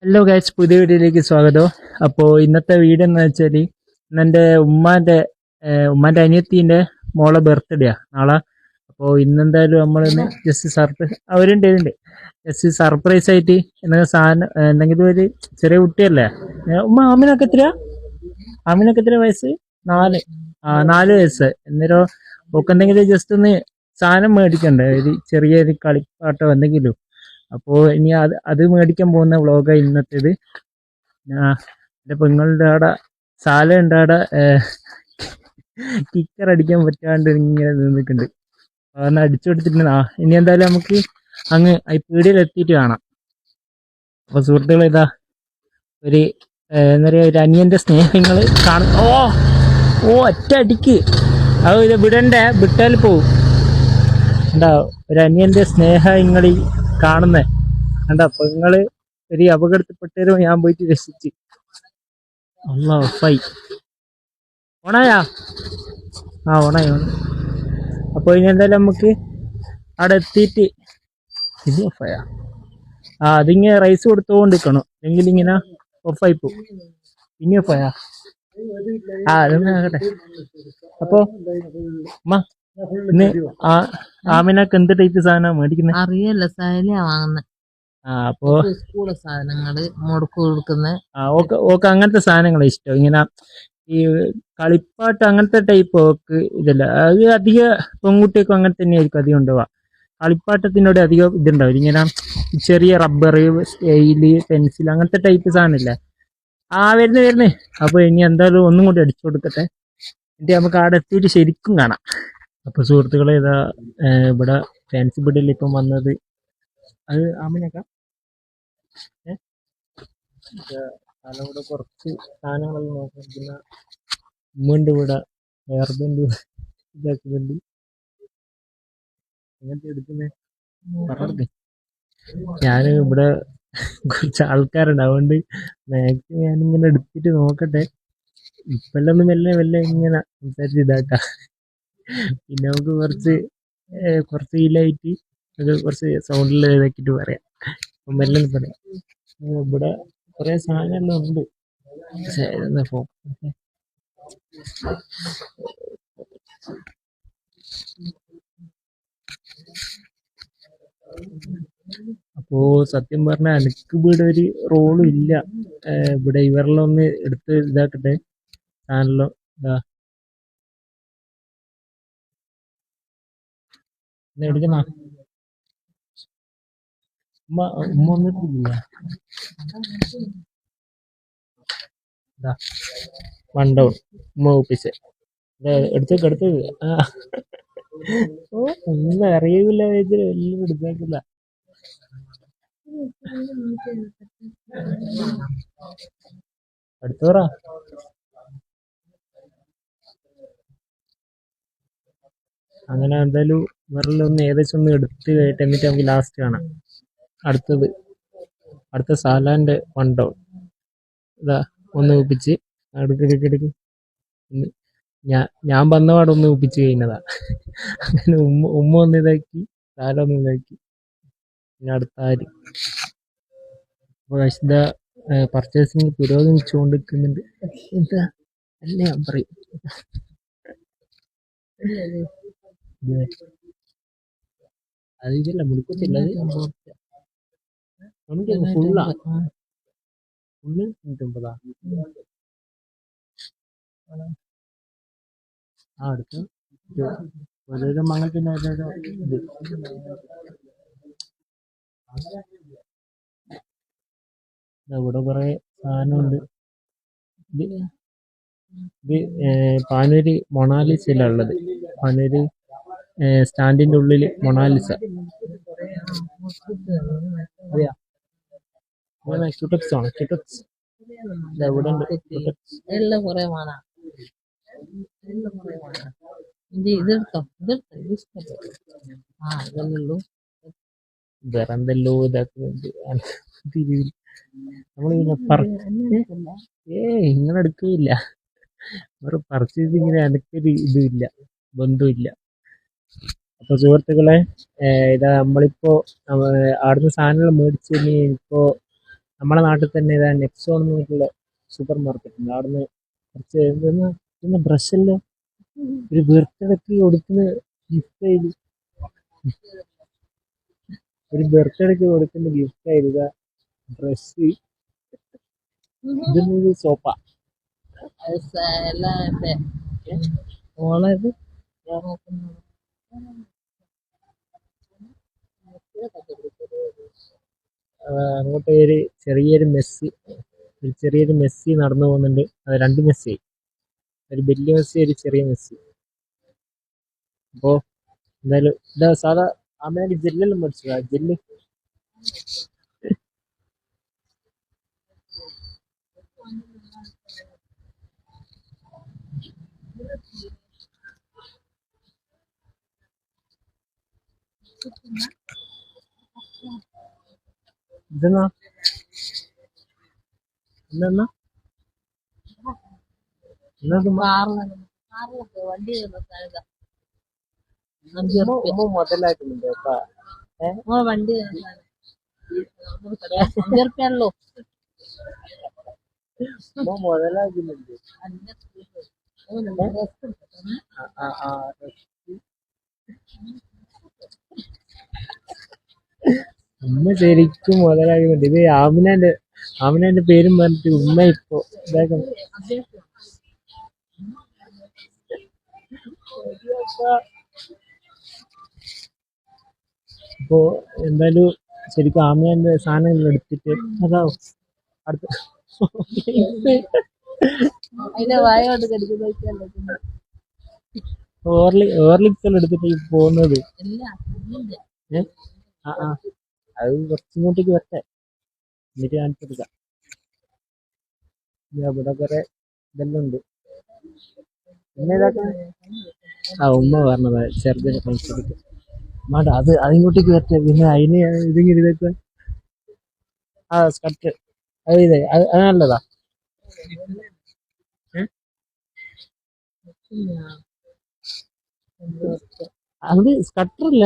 Hello guys, പുതിയ വീഡിയോയിലേക്ക് സ്വാഗതം. അപ്പോൾ ഇന്നത്തെ വീഡിയോ എന്ന് വെച്ചാൽ ഇന്നെൻ്റെ ഉമ്മാൻ്റെ അനിയത്തീൻ്റെ മോളെ ബർത്ത്ഡേയാ നാളെ. അപ്പോൾ ഇന്നെന്തായാലും നമ്മളൊന്ന് ജസ്റ്റ് സർപ്രൈസ് അവരുണ്ട് ജസ്റ്റ് സർപ്രൈസ് ആയിട്ട് എന്തെങ്കിലും സാധനം എന്തെങ്കിലും ഒരു ചെറിയ കുട്ടിയല്ലേ. ആമിനൊക്കെ എത്രയാ വയസ്സ്? 4. 4 വയസ്സ്. അന്നേരം ഒക്കെ എന്തെങ്കിലും ജസ്റ്റ് ഒന്ന് സാധനം മേടിക്കണ്ടേ, ഒരു ചെറിയൊരു കളിപ്പാട്ടോ എന്തെങ്കിലും. അപ്പോൾ ഇനി അത് മേടിക്കാൻ പോകുന്ന വ്ളോഗാണ് ഇന്നത്തേത്. എൻ്റെ പെങ്ങളുടെ അവിടെ സാലയുണ്ട്, അവിടെ കിക്കർ അടിക്കാൻ പറ്റാണ്ട് ഇങ്ങനെ നിന്നിട്ടുണ്ട്. അതൊന്ന് അടിച്ചു കൊടുത്തിട്ടുണ്ട്. ഇനി എന്തായാലും നമുക്ക് അങ്ങ് പീടിയിൽ എത്തിയിട്ട് കാണാം. അപ്പോൾ സുഹൃത്തുക്കൾ, ഇതാ ഒരു എന്താ പറയുക, ഒരു അനിയൻ്റെ സ്നേഹങ്ങൾ കാണും. ഒറ്റ അടിക്ക് അത് ഇത് വിട്ടാൽ പോവും. എന്താ ഒരു അനിയൻ്റെ സ്നേഹങ്ങളി കാണുന്നേ കണ്ട. അപ്പൊ നിങ്ങള് ഒരു അപകടത്തിൽപ്പെട്ടവരും ഞാൻ പോയിട്ട് രക്ഷിച്ച്. ഓഫായി ഓണായാ ഓണായി. അപ്പൊ ഇനി എന്തായാലും നമുക്ക് അവിടെ എത്തിയിട്ട് ഇത് ഓഫായാ അതിങ്ങനെ റൈസ് കൊടുത്തുകൊണ്ടിരിക്കണം, അല്ലെങ്കിൽ ഇങ്ങനെ ഓഫായി പോവും. പിന്നെ ഓഫായാ അതൊന്നും ആകട്ടെ. അപ്പൊ ഇന്ന് ആമിനക്ക് എന്ത് ടൈപ്പ് സാധനം മേടിക്കുന്നത് അറിയല്ല, സൈലിയാ വാങ്ങുന്നത്. അപ്പോ സ്കൂള് സാധനങ്ങള് മുടക്ക് കൊടുക്കുന്ന ഓക്ക് അങ്ങനത്തെ സാധനങ്ങളാ ഇഷ്ടം. ഇങ്ങനെ ഈ കളിപ്പാട്ട് അങ്ങനത്തെ ടൈപ്പ് ഓക്ക് ഇതല്ല. അത് അധിക പെൺകുട്ടികൾക്കും അങ്ങനെ തന്നെ ആയിരിക്കും അധികം ഉണ്ടാവുക. കളിപ്പാട്ടത്തിനോട് അധികം ഇതുണ്ടാവില്ല. ഇങ്ങനെ ചെറിയ റബ്ബർ, സ്കെയില്, പെൻസിൽ അങ്ങനത്തെ ടൈപ്പ് സാധനമില്ലേ. വരുന്നേ. അപ്പൊ ഇനി എന്തായാലും ഒന്നും കൂടി അടിച്ചു കൊടുക്കട്ടെ, എന്നിട്ട് നമുക്ക് അവിടെ എത്തിയിട്ട് ശരിക്കും കാണാം. അപ്പൊ സുഹൃത്തുക്കളെ, ഇതാ ഇവിടെ ഫാൻസി ബിഡിൽ ഇപ്പം വന്നത് അത് ആമിനൊക്കെ ഇവിടെ കുറച്ച് സാധനങ്ങളെല്ലാം നോക്കാം. പിന്നെ ഉമ്മണ്ട് ഇവിടെ, ഹെയർ ബാൻഡ് ഇതാക്കുന്നുണ്ട്. എങ്ങനത്തെ എടുക്കുന്നേ പറഞ്ഞേ. ഞാൻ ഇവിടെ കുറച്ച് ആൾക്കാരുണ്ട്, അതുകൊണ്ട് മാക്സിമം ഞാനിങ്ങനെ എടുത്തിട്ട് നോക്കട്ടെ. ഇപ്പെല്ലാം ഒന്ന് മെല്ലെ ഇങ്ങനെ സംസാരിച്ച് ഇതാക്കാം. പിന്നെ നമുക്ക് കുറച്ച് ഹീലായിട്ട് അത് കുറച്ച് സൗണ്ടിൽ ഇതാക്കിയിട്ട് പറയാം. അപ്പം മെല്ലെ പറയാം. ഇവിടെ കുറെ സാധനമെല്ലാം ഉണ്ട്. അപ്പോ സത്യം പറഞ്ഞാൽ എനിക്ക് ഇവിടെ ഒരു റോളും ഇല്ല. ഇവിടെ ഇവരെല്ലാം ഒന്ന് എടുത്ത് ഇതാക്കട്ടെ സാധനമെല്ലാം. ഇതാ എടുക്കുന്ന ഉമ്മ വന്നിട്ടില്ല. വൺ ഡൗൺ ഉമ്മ ഒപ്പിച്ച് എടുത്തേക്ക്. ഒന്നും അറിയില്ല, എല്ലാം എടുത്തേക്കില്ല. അടുത്തോറാ. അങ്ങനെ എന്തായാലും ഇവരെല്ലാം ഒന്ന് ഏകദേശം ഒന്ന് എടുത്ത് കേട്ട് എന്നിട്ട് നമുക്ക് ലാസ്റ്റ് കാണാം. അടുത്ത സാലാൻ്റെ വൺ ഡൗൺ. ഇതാ ഒന്ന് ഒപ്പിച്ച് എടുക്ക്. ഞാൻ വന്നപാടെ ഒന്ന് ഒപ്പിച്ച് കഴിഞ്ഞതാ. അങ്ങനെ ഉമ്മ ഒന്ന് ഇതാക്കി, സാല ഒന്ന് ഇതാക്കി. പിന്നെ അടുത്ത ആര്. അപ്പോൾ പർച്ചേസിങ് പുരോഗമിച്ചുകൊണ്ടിരിക്കുന്നുണ്ട്. എന്താ അല്ലേ ഞാൻ പറയും. അത് ഇതല്ല മുടുക്കത്തില്ല, ഫുള്ളാ. ഫുള്ള് 150. അടുത്ത് ഓരോരോ മങ്ങത്തിന് ഓരോരോ ഇത്. ഇവിടെ കുറെ സാധനമുണ്ട്. ഇത് പാനൂര് മൊണാലിസയിലാണ് ഉള്ളത്. പാനൂര് സ്റ്റാൻഡിന്റെ ഉള്ളിൽ മൊണാലിസ. അറിയാ ക്യൂടെക്സ് ആണ്. ക്യൂടെക്സ് ഇവിടെ ഉണ്ട്. എല്ലാം കുറെ വേണം. ഇതെടുത്തോ, ഇതല്ലല്ലോ വേറെന്തല്ലോ ഇതാക്കുന്നുണ്ട്. നമ്മളിങ്ങനെ ഇങ്ങനെ എടുക്കുകയില്ല. വേറെ പർച്ചേസിങ്ങിന് എനിക്കൊരു ഇതുമില്ല, ബന്ധമില്ല. അപ്പൊ സുഹൃത്തുക്കളെ, ഇതാ നമ്മളിപ്പോ അവിടുന്ന് സാധനങ്ങൾ മേടിച്ച് ഇപ്പോ നമ്മളെ നാട്ടിൽ തന്നെ ഇതാ നെക്സോൺ എന്ന് പറഞ്ഞിട്ടുള്ള സൂപ്പർ മാർക്കറ്റ് ഉണ്ട്. അവിടുന്ന് കുറച്ച് എന്തെന്ന് ബ്രഷല്ലോ ഒരു ബർത്ത്ഡേക്ക് കൊടുക്കുന്ന ഗിഫ്റ്റ് ആയത്, ഒരു ബർത്ത്ഡേക്ക് കൊടുക്കുന്ന ഗിഫ്റ്റ് ആയത് ഇതാ ബ്രഷ്. ഇതൊന്നും സോപ്പ. എല്ലാം എന്റെ മോളത് അങ്ങോട്ട് ഒരു ചെറിയൊരു മെസ്സി നടന്നു പോകുന്നുണ്ട്. അത് രണ്ട് മെസ്സി, ഒരു വലിയ മെസ്സി ഒരു ചെറിയ മെസ്സി. അപ്പോ എന്തായാലും ഇതാ സാധാ അമ്മേന്റെ ജെല്ലെല്ലാം മേടിച്ചു. ആ ജെല്ല് ഇതെന്നാ എന്നാ വണ്ടി മുതലാക്കുന്നുണ്ട് കേട്ടാ. വണ്ടി 5 ഉറുപ്പ്യാണല്ലോ. മുതലാക്കുന്നുണ്ട്. ഉമ്മ ശരിക്കും മുതലാക്കുന്നുണ്ട്. ഇത് ആമിനാന്റെ പേരും പറഞ്ഞിട്ട് ഉമ്മ ഇപ്പൊ ഇതാക്കണം. അപ്പോ എന്തായാലും ശരിക്കും ആമിനാന്റെ സാധനങ്ങൾ എടുത്തിട്ട് അതാ അടുത്ത അതിന്റെ വായോട്ട് കടിക്കുന്ന ഓർലിക്സ് എല്ലാം എടുത്തിട്ട് പോകുന്നത്. അത് കുറച്ചിങ്ങോട്ടേക്ക് വരട്ടെ, എന്നിട്ട് കാണിച്ചെടുക്കാം. ഇവിടെ കുറെ ഇതെല്ലാം ഉണ്ട്. പിന്നെ ഉമ്മ പറഞ്ഞത് ചെറുതിനെ കളിച്ചെടുത്ത് മാണ്ട അത് അതിങ്ങോട്ടേക്ക് വരട്ടെ. പിന്നെ അതിന് ഇതിങ്ങനെ ഇതൊക്കെ സ്കട്ട് അത് അത് നല്ലതാ. അത് സ്കട്ടറില്ല,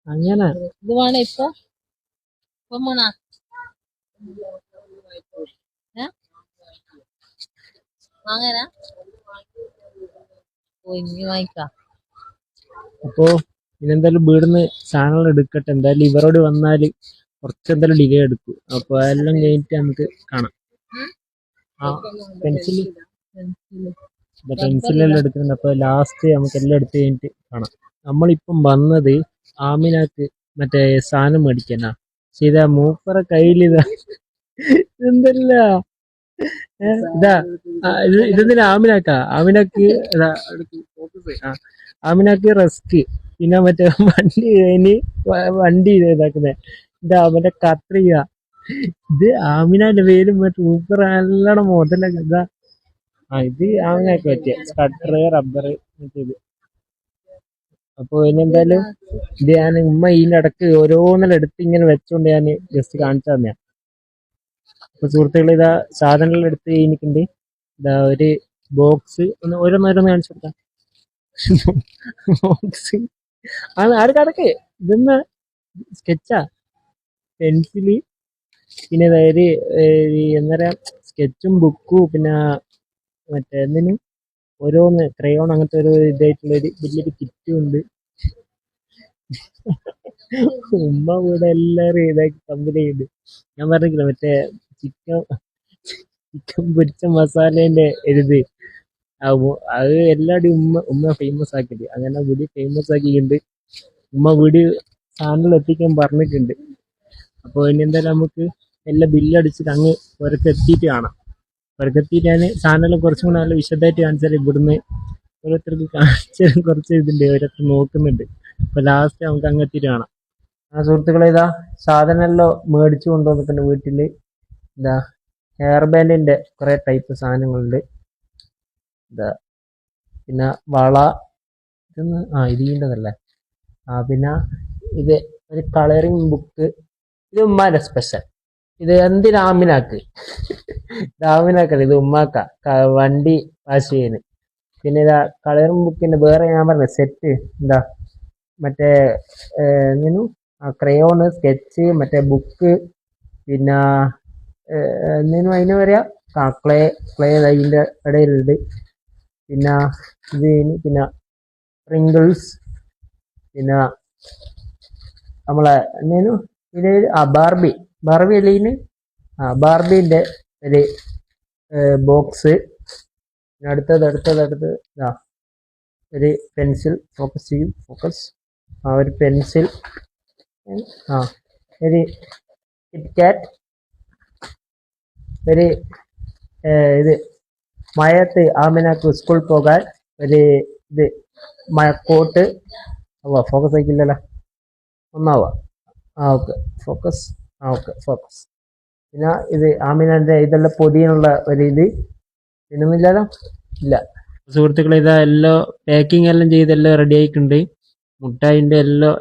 അങ്ങനെ ഇത് വേണേ ഇപ്പൊ വേണ വാങ്ങാനാ ഇനി വാങ്ങിക്കാം. അപ്പോ ഇനെന്തായാലും വീടിന്ന് സാധനങ്ങൾ എടുക്കട്ടെ. എന്തായാലും ഇവരോട് വന്നാല് കുറച്ചെന്തായാലും ഡിലേ എടുക്കും. അപ്പൊ അതെല്ലാം കഴിഞ്ഞിട്ട് നമുക്ക് കാണാം. പെൻസിലെല്ലാം എടുക്കുന്നുണ്ട്. അപ്പൊ ലാസ്റ്റ് നമുക്ക് എല്ലാം എടുത്ത് കഴിഞ്ഞിട്ട് കാണാം. നമ്മളിപ്പം വന്നത് ആമിനാക്ക് മറ്റേ സാധനം മേടിക്കാനാ. പക്ഷെ ഇതാ മൂപ്പറ കയ്യിലിതാ എന്തല്ല ഇതാ ഇതെന്തിനാ ആമിനാക്ക് ഇതാ ആമിനാക്ക് റസ്ക്, പിന്നെ മറ്റേ വണ്ടി ഇതാക്കുന്നേ ഇതാ മറ്റേ കത്രിക. ഇത് ആമിനാന്റെ പേരും മറ്റേ മൂപ്പർ നല്ലോണം മുതലൊക്കെ ഇതാ. ഇത് ആമിനാക്ക് പറ്റിയ സ്കട്ടർ റബ്ബർ മറ്റേത്. അപ്പൊ ഇനിയെന്തായാലും ഇത് ഞാൻ ഉമ്മ ഇതിന്റെ ഇടക്ക് ഓരോന്നെല്ലാം എടുത്ത് ഇങ്ങനെ വെച്ചോണ്ട് ഞാൻ ജസ്റ്റ് കാണിച്ചു തന്നെയാ. അപ്പൊ സുഹൃത്തുക്കൾ ഇതാ സാധനങ്ങൾ എടുത്ത് കഴിഞ്ഞിട്ടുണ്ട്. ഇതാ ഒരു ബോക്സ് ഒന്ന് ഓരോന്നോരോന്ന് കാണിച്ചു കൊടുക്കാം. ബോക്സ് ആര് കടക്ക് ഇതെന്നാ സ്കെച്ചാ, പെൻസില്, പിന്നെ അതായത് എന്താ പറയാ സ്കെച്ചും ബുക്കും, പിന്നെ മറ്റേ എന്തിനു ഓരോന്ന് ക്രയോൺ അങ്ങനത്തെ ഒരു ഇതായിട്ടുള്ള ഒരു വലിയൊരു കിറ്റും ഉണ്ട്. ഉമ്മ ഇവിടെ എല്ലാരും ഇതാക്കി കമ്പനി ചെയ്യുന്നുണ്ട്. ഞാൻ പറഞ്ഞില്ല മറ്റേ ചിക്കൻ പൊരിച്ച മസാലേന്റെ ഇത് അത് എല്ലാവരുടെയും ഉമ്മ ഫേമസ് ആക്കിയിട്ട്, അങ്ങനെ വീട് ഫേമസ് ആക്കിയിട്ടുണ്ട്. ഉമ്മ വീട് സാധനങ്ങൾ എത്തിക്കാൻ പറഞ്ഞിട്ടുണ്ട്. അപ്പോൾ ഇനി എന്തായാലും നമുക്ക് എല്ലാം ബില്ലടിച്ചിട്ട് അങ്ങ് പുറത്തെത്തിയിട്ട് കാണാം. പുറത്തെത്തിയിട്ട് ഞാൻ സാധനങ്ങൾ കുറച്ചും കൂടെ നല്ല വിശദമായിട്ട് കാണിച്ചാൽ ഇവിടുന്ന് ഓരോരുത്തർക്ക് കാണിച്ചാൽ കുറച്ച് ഇതുണ്ട്, ഓരോരുത്തർ നോക്കുന്നുണ്ട്. അപ്പൊ ലാസ്റ്റ് നമുക്ക് അങ്ങ് എത്തിയിട്ട് കാണാം. സുഹൃത്തുക്കളെ ഇതാ സാധനമെല്ലാം മേടിച്ചു കൊണ്ടുവന്നിട്ടുണ്ട് വീട്ടില്. ഇതാ ഹെയർ ബാൻഡിന്റെ കുറെ ടൈപ്പ് സാധനങ്ങളുണ്ട്. ഇതാ പിന്നെ വള, ഇതൊന്ന് ഇത് ചെയ്യേണ്ടതല്ലേ. പിന്നെ ഇത് ഒരു കളറിങ് ബുക്ക്. ഇത് ഉമ്മാന്റെ സ്പെഷ്യൽ. ഇത് എന്തിനാ ആമിനാക്കല്ല, ഇത് ഉമ്മാക്ക വണ്ടി വാഷ് ചെയ്യുന്നത്. പിന്നെ ഇതാ കളറിങ് ബുക്കിന്റെ വേറെ ഞാൻ പറഞ്ഞ സെറ്റ് എന്താ മറ്റേ എന്തിനു ക്രയോണ്, സ്കെച്ച്, മറ്റേ ബുക്ക്, പിന്നെ എന്തേലും അതിന് പറയാ ക്ലേ ക്ലേ അതിൻ്റെ ഇടയിലുണ്ട്. പിന്നെ ഇത് പിന്നെ സ്പ്രിങ്കിൾസ്, പിന്നെ നമ്മളെ എന്തേലും ഇത് ബാർബി ബാർബി അല്ലേന് ബാർബിന്റെ ഒരു ബോക്സ്. പിന്നെ അടുത്തത് ഇതാ ഒരു പെൻസിൽ, ഫോക്കസ് ചെയ്യും, ഫോക്കസ്. ഒരു പെൻസിൽ, ഒരു കിറ്റ്കാറ്റ്, ഒരു ഇത് മഴയത്ത് ആമിനാക്ക് സ്കൂൾ പോകാൻ ഒരു ഇത് കോട്ട്. ഫോക്കസ് ആയിക്കില്ലല്ലോ, ഒന്നാവുക. Okay focus. Okay focus. പിന്നെ ഇത് ആമിനാന്റെ ഇതെല്ലാം പൊതിയാനുള്ള ഒരു ഇത്. പിന്നൊന്നുമില്ലല്ലോ, ഇല്ല. സുഹൃത്തുക്കളെ, ഇതാ എല്ലാം പാക്കിംഗ് എല്ലാം ചെയ്തെല്ലാം റെഡി ആയിട്ടുണ്ട്. മുട്ടായിന്റെ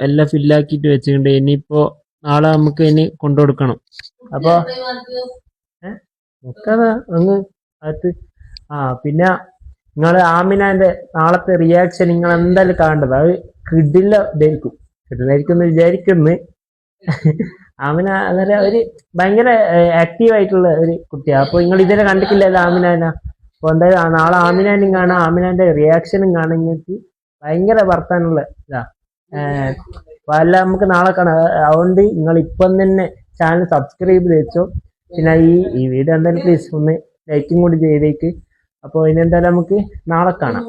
എല്ലാം ഫില്ലാക്കിയിട്ട് വെച്ചിട്ടുണ്ട്. ഇനിയിപ്പോ നാളെ നമുക്ക് ഇനി കൊണ്ടുകൊടുക്കണം. അപ്പൊ നമുക്കത് അങ്ങ് അത് പിന്നെ നിങ്ങൾ ആമിനാന്റെ നാളത്തെ റിയാക്ഷൻ നിങ്ങൾ എന്തായാലും കാണേണ്ടത്. അത് കിടിലായിരിക്കും എന്ന് വിചാരിക്കുന്നു. ആമിന അന്നേരം ഒരു ഭയങ്കര ആക്റ്റീവ് ആയിട്ടുള്ള ഒരു കുട്ടിയാണ്. അപ്പൊ നിങ്ങൾ ഇതുവരെ കണ്ടിട്ടില്ലല്ലോ ആമിനാന. അപ്പൊ എന്തായാലും നാളെ ആമിനാനും കാണാം, ആമിനാന്റെ റിയാക്ഷനും കാണാൻ. നിങ്ങൾക്ക് ഭയങ്കര വർത്താനുള്ള ഇതാ. അപ്പൊ എല്ലാം നമുക്ക് നാളെ കാണാം. അതുകൊണ്ട് നിങ്ങൾ ഇപ്പം തന്നെ ചാനൽ സബ്സ്ക്രൈബ് ചെയ്ത് വെച്ചോ. പിന്നെ ഈ വീഡിയോ എന്തായാലും പ്ലീസ് ഒന്ന് ലൈക്കും കൂടി ചെയ്തേക്ക്. അപ്പോൾ ഇനെന്തായാലും നമുക്ക് നാളെ കാണാം.